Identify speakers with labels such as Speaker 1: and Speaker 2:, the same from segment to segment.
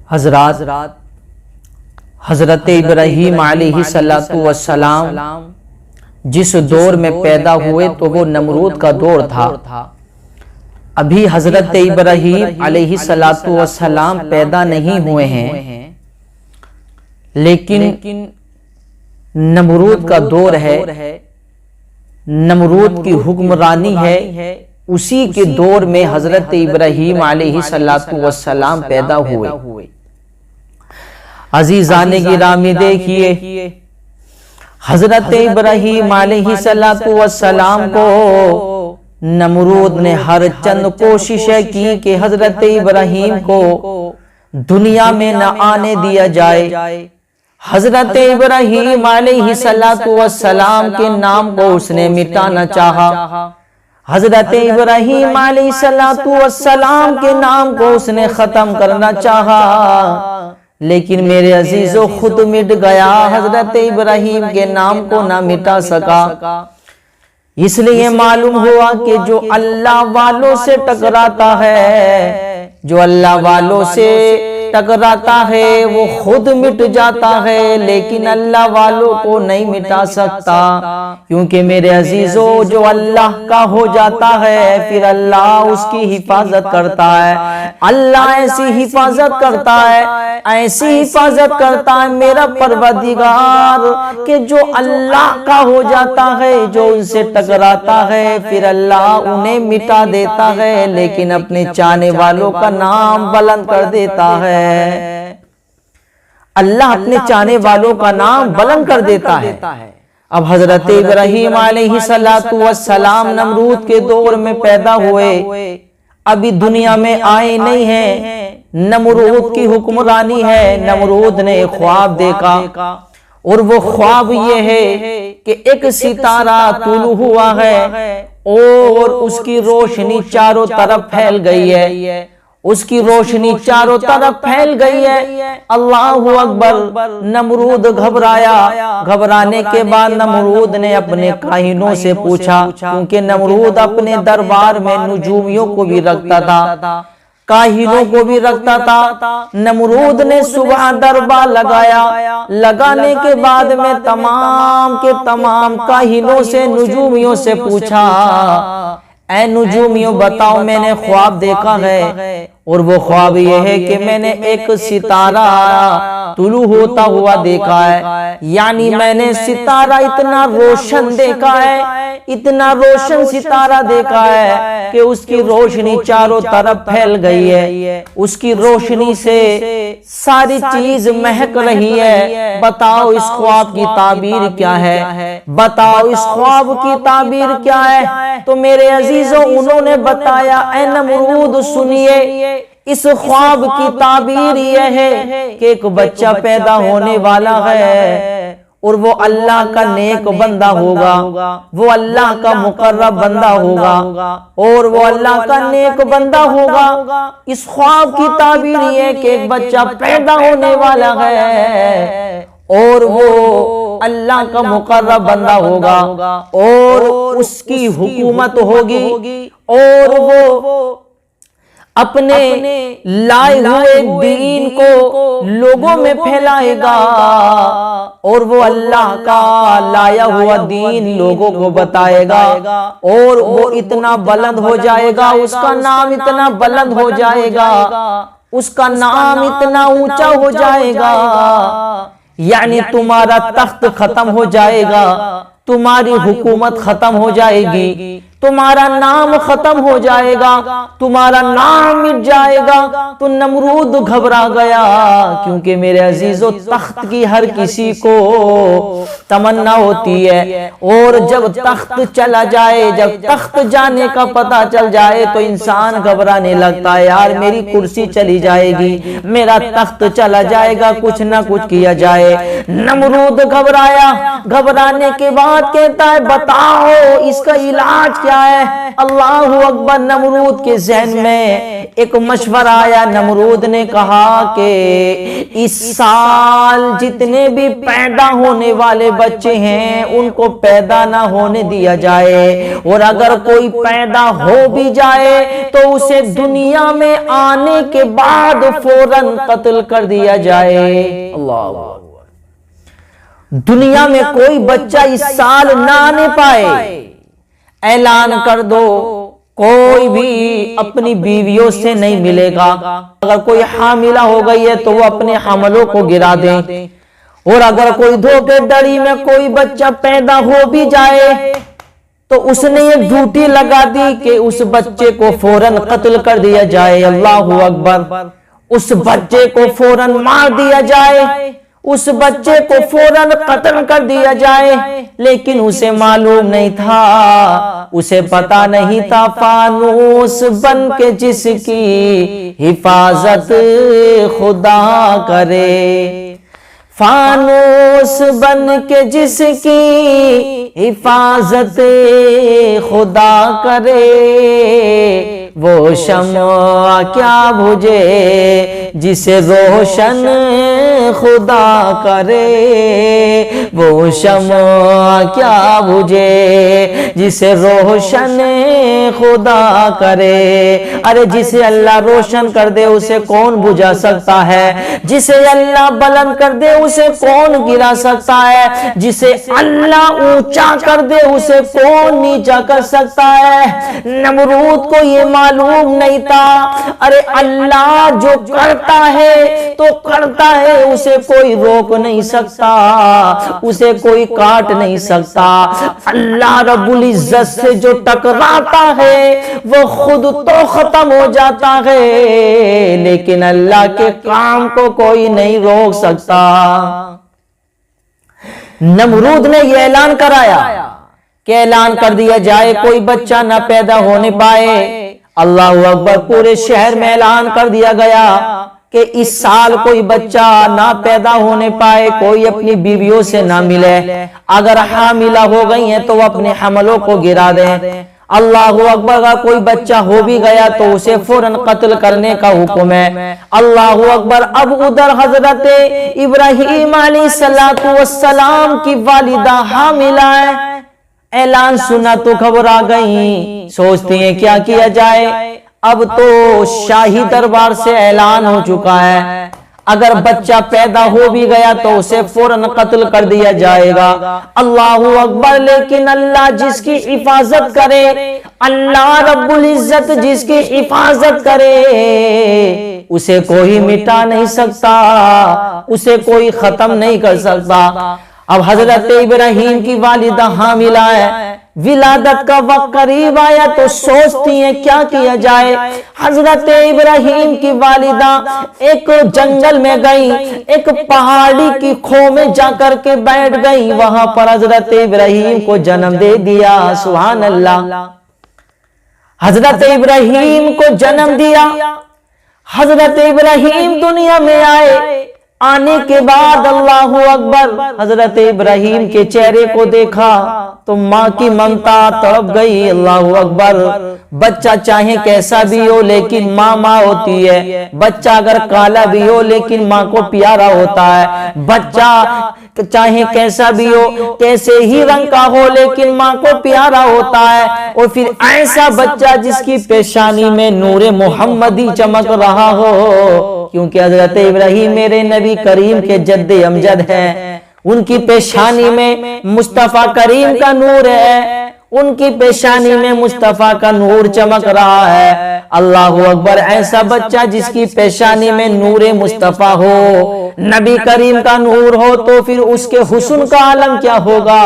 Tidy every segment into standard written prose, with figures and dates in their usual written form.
Speaker 1: حضرات حضرت ابراہیم علیہ السلام جس دور میں پیدا ہوئے تو وہ نمرود کا دور تھا۔ ابھی حضرت ابراہیم علیہ السلام پیدا نہیں ہوئے ہیں، لیکن نمرود کا دور ہے، نمرود کی حکمرانی ہے۔ اسی کے دور میں حضرت ابراہیم علیہ السلام پیدا ہوئے۔ عزیزان گرامی دیکھیے، حضرت ابراہیم علیہ السلام کو نمرود نے ہر چند کوششیں کی کہ حضرت ابراہیم کو دنیا میں نہ آنے دیا جائے۔ حضرت ابراہیم علیہ السلام کے نام کو اس نے مٹانا چاہا، حضرت ابراہیم علیہ السلام کے نام کو اس نے ختم کرنا چاہا، لیکن میرے عزیزو خود مٹ گیا، حضرت ابراہیم کے نام کو نہ مٹا سکا۔ اس لیے معلوم ہوا کہ جو اللہ والوں سے ٹکراتا ہے، جو اللہ والوں سے ٹکراتا ہے وہ خود مٹ جاتا ہے، لیکن اللہ والوں کو نہیں مٹا سکتا، کیونکہ میرے عزیزو جو اللہ کا ہو جاتا ہے پھر اللہ اس کی حفاظت کرتا ہے۔ اللہ ایسی حفاظت کرتا ہے، ایسی حفاظت کرتا ہے میرا پروردگار کہ جو اللہ کا ہو جاتا ہے، جو ان سے ٹکراتا ہے پھر اللہ انہیں مٹا دیتا ہے، لیکن اپنے چاہنے والوں کا نام بلند کر دیتا ہے۔ اللہ اپنے چاہنے والوں کا نام بلند کر دیتا ہے۔ اب حضرت ابراہیم علیہ السلام نمرود کے دور میں پیدا ہوئے، ابھی دنیا میں آئے نہیں ہیں، نمرود کی حکمرانی ہے۔ نمرود نے ایک خواب دیکھا، اور وہ خواب یہ ہے کہ ایک ستارہ طلوع ہوا ہے اور اس کی روشنی چاروں طرف پھیل گئی ہے، اس کی روشنی چاروں طرف پھیل گئی ہے۔ اللہ اکبر! نمرود گھبرایا، گھبرانے کے بعد نمرود نے اپنے کاہنوں سے پوچھا، کیونکہ نمرود اپنے دربار میں نجومیوں کو بھی رکھتا تھا، کاہنوں کو بھی رکھتا تھا۔ نمرود نے صبح دربار لگایا، لگانے کے بعد میں تمام کے تمام کاہنوں سے، نجومیوں سے پوچھا، اے نجومیوں بتاؤ میں نے خواب دیکھا ہے، اور وہ خواب یہ ہے کہ میں نے ایک ستارہ طلوع ہوتا ہوا دیکھا ہے، یعنی میں نے ستارہ اتنا روشن دیکھا ہے، اتنا روشن ستارہ دیکھا ہے کہ اس کی روشنی چاروں طرف پھیل گئی ہے، اس کی روشنی سے ساری چیز مہک رہی ہے۔ بتاؤ اس خواب کی تعبیر کیا ہے، بتاؤ اس خواب کی تعبیر کیا ہے؟ تو میرے عزیزوں انہوں نے بتایا، اے نمرود سنیے، اس خواب کی تعبیر یہ ہے کہ ایک بچہ پیدا ہونے والا ہے، اور وہ اللہ کا نیک بندہ ہوگا، وہ اللہ کا مقرب بندہ ہوگا، اور وہ اللہ کا نیک بندہ ہوگا۔ اس خواب کی تعبیر یہ ہے کہ ایک بچہ پیدا ہونے والا ہے، اور وہ اللہ کا مقرب بندہ ہوگا، اور اس کی حکومت ہوگی، اور وہ اپنے لائے ہوئے دین کو لوگوں میں پھیلائے گا، اور وہ اللہ کا لایا ہوا دین لوگوں کو بتائے گا، اور وہ اتنا بلند ہو جائے گا، اس کا نام اتنا بلند ہو جائے گا، اس کا نام اتنا اونچا ہو جائے گا، یعنی تمہارا تخت ختم ہو جائے گا، تمہاری حکومت ختم ہو جائے گی، تمہارا نام ختم ہو جائے گا، تمہارا نام مٹ جائے گا۔ تو نمرود گھبرا گیا، کیونکہ میرے عزیزو تخت کی ہر کسی کو تمنا ہوتی ہے، اور جب تخت چلا جائے، جب تخت جانے کا پتہ چل جائے تو انسان گھبرانے لگتا ہے، یار میری کرسی چلی جائے گی، میرا تخت چلا جائے گا، کچھ نہ کچھ کیا جائے۔ نمرود گھبرایا، گھبرانے کے بعد کہتا ہے بتاؤ اس کا علاج کیا ہے؟ اللہ اکبر۔ نمرود کے ذہن میں ایک مشورہ آیا۔ نمرود نے کہا کہ اس سال جتنے بھی پیدا ہونے والے بچے ہیں ان کو پیدا نہ ہونے دیا جائے، اور اگر کوئی پیدا ہو بھی جائے تو اسے دنیا میں آنے کے بعد فوراً قتل کر دیا جائے۔ اللہ، دنیا میں کوئی بچہ اس سال نہ آنے پائے، اعلان کر دو کوئی بھی اپنی بیویوں سے نہیں ملے گا۔ اگر کوئی حاملہ ہو گئی ہے تو وہ اپنے حملوں کو گرا دیں، اور اگر کوئی دھوکے دھڑی میں کوئی بچہ پیدا ہو بھی جائے تو اس نے یہ ڈیوٹی لگا دی کہ اس بچے کو فوراً قتل کر دیا جائے۔ اللہ اکبر۔ اس بچے کو فوراً مار دیا جائے، اس بچے کو فوراً قتل کر دیا جائے، لیکن اسے معلوم نہیں تھا، اسے پتا نہیں تھا فانوس بن کے جس کی حفاظت خدا کرے، فانوس بن کے جس کی حفاظت خدا کرے، وہ شمع کیا بجھے جسے روشن خدا کرے، وہ شمع کیا بجھے جسے روشن خدا کرے۔ ارے جسے اللہ روشن کر دے اسے کون بجھا سکتا ہے؟ جسے اللہ بلند کر دے اسے کون گرا سکتا ہے؟ جسے اللہ اونچا کر دے اسے کون نیچا کر سکتا ہے؟ نمرود کو یہ معلوم نہیں تھا۔ ارے اللہ جو کرتا ہے تو کرتا ہے، اسے کوئی روک نہیں سکتا، اسے کوئی کاٹ نہیں سکتا۔ اللہ رب العزت سے جو ٹکراتا ہے وہ خود تو ختم ہو جاتا ہے، لیکن اللہ کے کام کو کوئی نہیں روک سکتا۔ نمرود نے یہ اعلان کرایا کہ اعلان کر دیا جائے کوئی بچہ نہ پیدا ہونے پائے۔ اللہ اکبر۔ پورے شہر میں اعلان کر دیا گیا کہ اس سال کوئی بچہ نہ پیدا ہونے پائے، کوئی اپنی بیویوں سے نہ ملے، اگر حاملہ ہو گئی ہیں تو وہ اپنے حملوں کو گرا دیں۔ اللہ اکبر۔ اگر کوئی بچہ ہو بھی گیا تو اسے فوراً قتل کرنے کا حکم ہے۔ اللہ اکبر۔ اب ادھر حضرت ابراہیم علیہ السلام کی والدہ حاملہ ہے، اعلان سنا تو گھبرا گئیں، سوچتی ہیں کیا کیا جائے۔ اب تو شاہی دربار سے اعلان ہو چکا ہے، اگر بچہ پیدا ہو بھی گیا تو اسے فوراً قتل کر دیا جائے گا۔ اللہ اکبر۔ لیکن اللہ جس کی حفاظت کرے، اللہ رب العزت جس کی حفاظت کرے اسے کوئی مٹا نہیں سکتا، اسے کوئی ختم نہیں کر سکتا۔ اب حضرت ابراہیم کی والدہ حاملہ ہے، ولادت کا وقت قریب آیا تو سوچتی ہیں کیا کیا جائے۔ حضرت ابراہیم کی والدہ ایک جنگل میں گئی، ایک پہاڑی کی کھو میں جا کر کے بیٹھ گئی، وہاں پر حضرت ابراہیم کو جنم دے دیا۔ سبحان اللہ۔ حضرت ابراہیم کو جنم دیا۔ حضرت ابراہیم دنیا میں آئے، آنے کے بعد اللہ اکبر حضرت ابراہیم کے چہرے کو دیکھا تو ماں کی ممتا تڑپ گئی۔ اللہ اکبر۔ بچہ چاہے کیسا بھی ہو لیکن ماں ماں ہوتی ہے، بچہ اگر کالا بھی ہو لیکن ماں کو پیارا ہوتا ہے، بچہ چاہے کیسا بھی ہو، کیسے ہی رنگ کا ہو لیکن ماں کو پیارا ہوتا ہے۔ اور پھر ایسا بچہ جس کی پیشانی میں نور محمدی چمک رہا ہو، کیونکہ حضرت ابراہیم میرے نبی کریم کے جد امجد ہیں، ان کی پیشانی میں مصطفیٰ کریم کا نور ہے، ان کی پیشانی میں مصطفیٰ کا نور چمک رہا ہے۔ اللہ اکبر۔ ایسا بچہ جس کی پیشانی میں نور مصطفیٰ ہو، نبی کریم کا نور ہو، تو پھر اس کے حسن کا عالم کیا ہوگا۔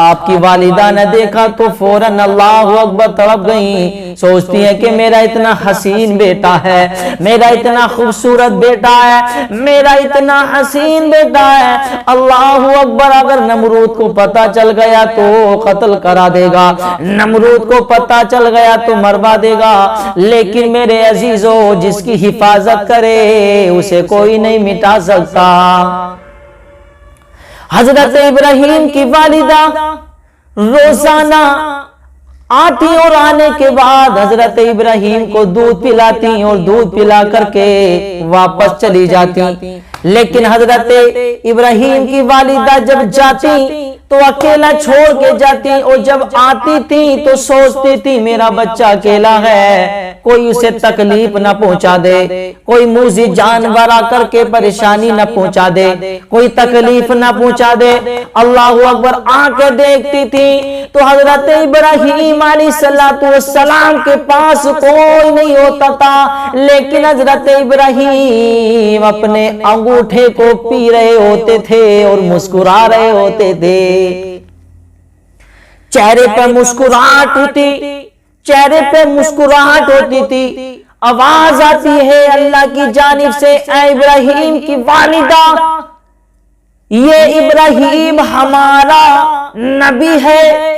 Speaker 1: آپ کی والدہ نے دیکھا تو فوراً اللہ اکبر تڑپ گئیں، سوچتی ہیں کہ میرا اتنا حسین بیٹا ہے، میرا اتنا خوبصورت بیٹا ہے، میرا اتنا حسین بیٹا ہے۔ اللہ اکبر۔ اگر نمرود کو پتا چل گیا تو قتل کرا دے گا، نمرود کو پتا چل گیا تو مروا دے گا، لیکن میرے عزیزو جس کی حفاظت کرے اسے کوئی نہیں مٹا سکتا۔ حضرت ابراہیم کی والدہ روزانہ آتی اور آنے کے بعد حضرت ابراہیم کو دودھ پلاتی اور دودھ پلا کر کے واپس چلی جاتی۔ لیکن حضرت ابراہیم کی والدہ جب جاتی تو اکیلا چھوڑ کے جاتی، اور جب آتی تھی تو سوچتی تھی میرا بچہ اکیلا ہے، کوئی اسے تکلیف نہ پہنچا دے، کوئی موذی جانور آ کر کے پریشانی نہ پہنچا دے، کوئی تکلیف نہ پہنچا دے۔ اللہ اکبر، آ کے دیکھتی تھی تو حضرت ابراہیم علیہ السلام کے پاس کوئی نہیں ہوتا تھا، لیکن حضرت ابراہیم اپنے انگوٹھے کو پی رہے ہوتے تھے اور مسکرا رہے ہوتے تھے۔ چہرے پہ مسکراہٹ ہوتی، چہرے پہ مسکراہٹ ہوتی تھی۔ آواز آتی ہے اللہ کی جانب سے، اے ابراہیم کی والدہ، یہ ابراہیم ہمارا نبی ہے،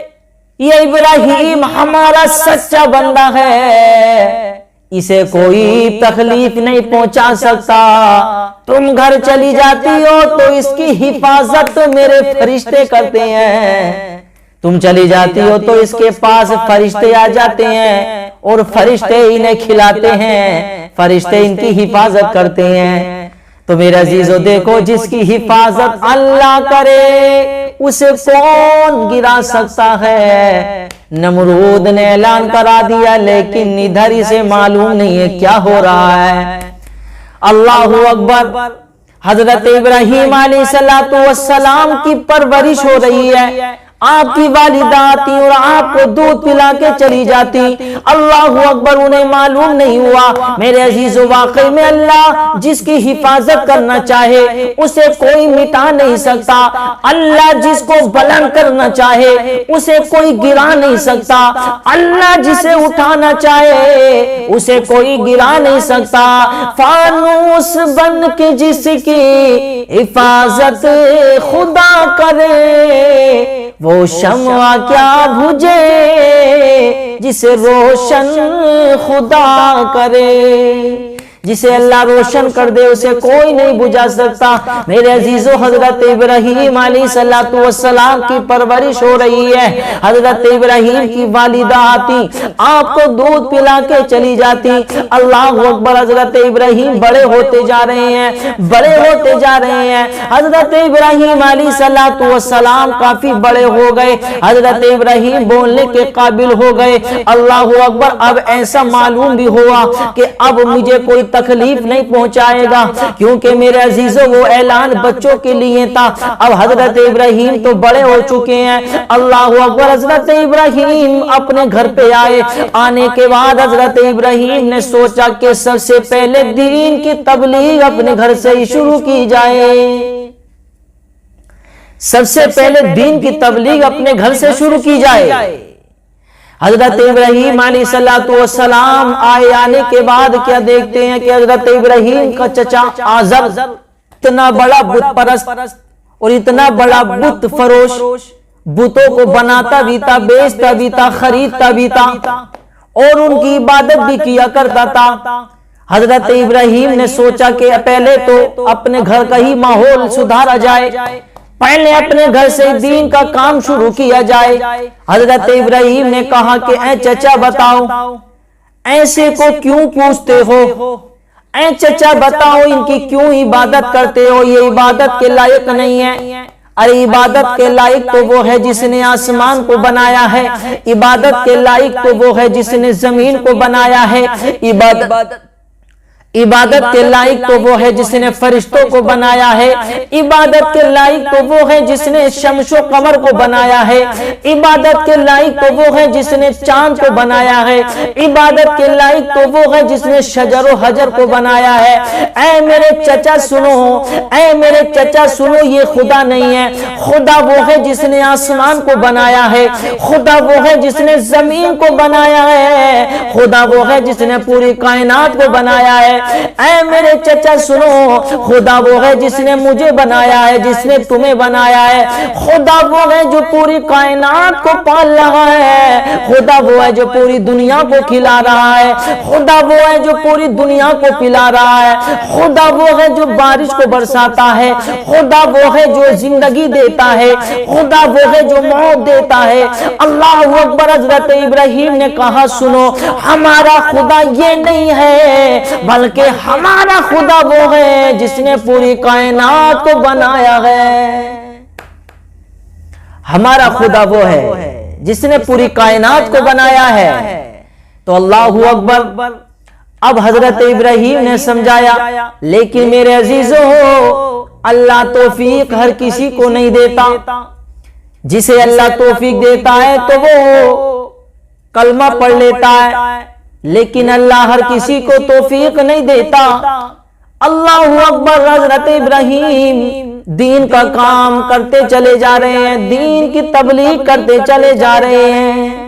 Speaker 1: یہ ابراہیم ہمارا سچا بندہ ہے، اسے کوئی تکلیف نہیں پہنچا سکتا، تم گھر چلی جاتی ہو تو اس کی حفاظت میرے فرشتے کرتے ہیں، تم چلی جاتی ہو تو اس کے پاس فرشتے آ جاتے ہیں اور فرشتے انہیں کھلاتے ہیں، فرشتے ان کی حفاظت کرتے ہیں۔ تو میرے عزیزو دیکھو، جس کی حفاظت اللہ کرے اسے کون گرا سکتا ہے؟ نمرود نے اعلان کرا دیا، لیکن ادھر اسے معلوم نہیں ہے کیا ہو رہا ہے۔ اللہ اکبر، حضرت ابراہیم علیہ السلام کی پرورش ہو رہی ہے، آپ کی والدہ آتی اور آپ کو دودھ پلا کے چلی جاتی۔ اللہ اکبر، انہیں معلوم نہیں ہوا۔ میرے عزیزو، واقعی میں اللہ جس کی حفاظت کرنا چاہے اسے کوئی مٹا نہیں سکتا، اللہ جس کو بلند کرنا چاہے اسے کوئی گرا نہیں سکتا، اللہ جسے اٹھانا چاہے اسے کوئی گرا نہیں سکتا۔ فانوس بن کے جس کی حفاظت خدا کرے، وہ شمع کیا بجھے جسے روشن خدا کرے۔ جسے اللہ روشن کر دے اسے کوئی نہیں بجھا سکتا۔ میرے عزیزو، حضرت ابراہیم علیہ السلام کی پرورش ہو رہی ہے، حضرت ابراہیم کی والدہ آتی، آپ کو دودھ پلا کے چلی جاتی۔ اللہ اکبر، حضرت ابراہیم بڑے ہوتے جا رہے ہیں، بڑے ہوتے جا رہے ہیں۔ حضرت ابراہیم علیہ السلام کافی بڑے ہو گئے، حضرت ابراہیم بولنے کے قابل ہو گئے۔ اللہ اکبر، اب ایسا معلوم بھی ہوا کہ اب مجھے کوئی تکلیف نہیں پہنچائے گا، کیونکہ میرے عزیزوں وہ اعلان بچوں کے لیے تھا۔ اب حضرت ابراہیم تو بڑے ہو چکے ہیں۔ اللہ اکبر، حضرت ابراہیم اپنے گھر پہ آئے، آنے کے بعد حضرت ابراہیم نے سوچا کہ سب سے پہلے دین کی تبلیغ اپنے گھر سے ہی شروع کی جائے، سب سے پہلے دین کی تبلیغ اپنے گھر سے شروع کی جائے۔ حضرت ابراہیم علیہ السلام آئے، آنے کے بعد کیا دیکھتے ہیں کہ حضرت ابراہیم کا چچا آزر اتنا بڑا بت پرست اور اتنا بڑا بت فروش، بتوں کو بناتا بھی تھا، بیچتا بھی تھا، خریدتا بھی تھا اور ان کی عبادت بھی کیا کرتا تھا۔ حضرت ابراہیم نے سوچا کہ پہلے تو اپنے گھر کا ہی ماحول سدھارا جائے، پہلے اپنے گھر سے دین کا کام شروع کیا جائے۔ حضرت ابراہیم نے کہا کہ اے چچا بتاؤ، ایسے کو کیوں پوچھتے ہو؟ اے چچا بتاؤ، ان کی کیوں عبادت کرتے ہو؟ یہ عبادت کے لائق نہیں ہے۔ ارے عبادت کے لائق تو وہ ہے جس نے آسمان کو بنایا ہے، عبادت کے لائق تو وہ ہے جس نے زمین کو بنایا ہے، عبادت کے لائق تو وہ ہے جس نے فرشتوں کو بنایا ہے، عبادت کے لائق تو وہ ہے جس نے شمس و قمر کو بنایا ہے، عبادت کے لائق تو وہ ہے جس نے چاند کو بنایا ہے، عبادت کے لائق تو وہ ہے جس نے شجر و حجر کو بنایا ہے۔ اے میرے چچا سنو، اے میرے چچا سنو، یہ خدا نہیں ہے، خدا وہ ہے جس نے آسمان کو بنایا ہے، خدا وہ ہے جس نے زمین کو بنایا ہے، خدا وہ ہے جس نے پوری کائنات کو بنایا ہے۔ اے میرے چچا سنو، خدا وہ ہے جس نے مجھے بنایا ہے، جس نے تمہیں بنایا ہے، خدا وہ ہے جو پوری کائنات کو پال رہا ہے، خدا وہ ہے جو پوری دنیا کو کھلا رہا ہے، خدا وہ ہے جو پوری دنیا کو پلا رہا ہے، خدا وہ ہے جو بارش کو برساتا ہے، خدا وہ ہے جو زندگی دیتا ہے، خدا وہ ہے جو موت دیتا ہے۔ اللہ اکبر۔ حضرت ابراہیم نے کہا سنو، ہمارا خدا یہ نہیں ہے، بلکہ ہمارا خدا وہ ہے جس نے پوری کائنات کو بنایا ہے۔ ہمارا خدا وہ ہے جس نے پوری کائنات کو بنایا ہے۔ تو اللہ اکبر۔ اب حضرت ابراہیم نے سمجھایا، لیکن میرے عزیزو، اللہ توفیق ہر کسی کو نہیں دیتا۔ جسے اللہ توفیق دیتا ہے تو وہ کلمہ پڑھ لیتا ہے، لیکن اللہ ہر کسی کو توفیق نہیں دیتا۔ اللہ اکبر۔ حضرت ابراہیم دین کا کام کرتے چلے جا رہے ہیں، دین کی تبلیغ کرتے چلے جا رہے ہیں۔